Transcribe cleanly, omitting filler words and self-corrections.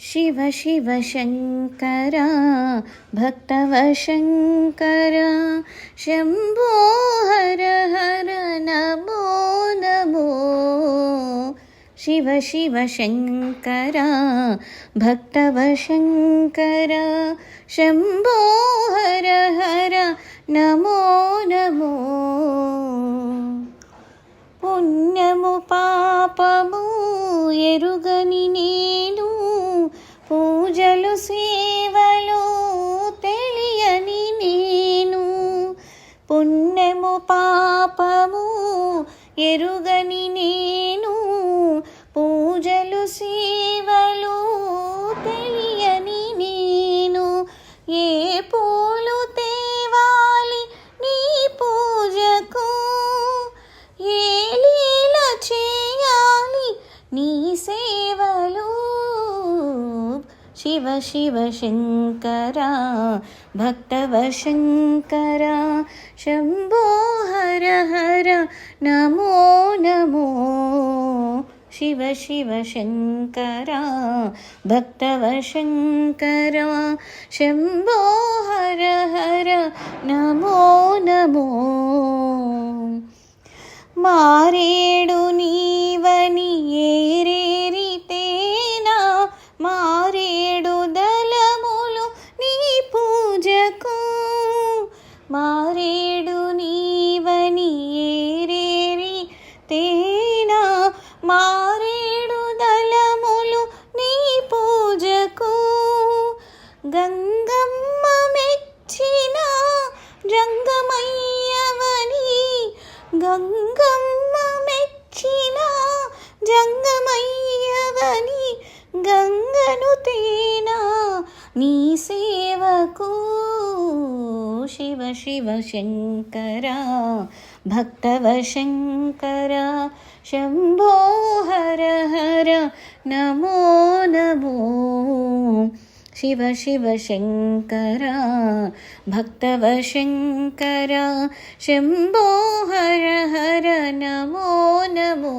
शिव शिव शङ्कर भक्तवशङ्कर शम्भो हर हर नमो नमो। शिव शिव शङ्कर भक्तवशङ्कर शम्भो हर हर नमो नमो। पुण्यमु पापमु एरुगनि नेनु పూజలు సేవలు తెలియని నేను, పుణ్యము పాపము ఎరుగని నేను, పూజలు సేవలు తెలియని నేను, ఏ పూలు తేవాలి నీ పూజకు, ఏ లీల చేయాలి నీ సేవలు। शिव शिव शङ्कर भक्तवशङ्कर शम्भो हर हर नमो नमो। शिव शिव शङ्कर भक्तवशङ्कर शम्भो हर हर नमो नमो। मारेडु नीवनि ఏరేరితేనా మారేడు దళములు నీ పూజకు, మారేడు నీవని ఏరేరితేనా మారేడు దళములు నీ పూజకు, గంగమ్మ మెచ్చిన జంగమయ్యవని, గంగమ్మ మెచ్చిన జంగమయ్యవని, గంగను తేనా నీ సేవకు। शिव शिव शङ्कर भक्तवशङ्कर शम्भो हर हर नमो नमो। शिव शिव शङ्कर भक्तवशङ्कर शम्भो हर हर नमो नमो।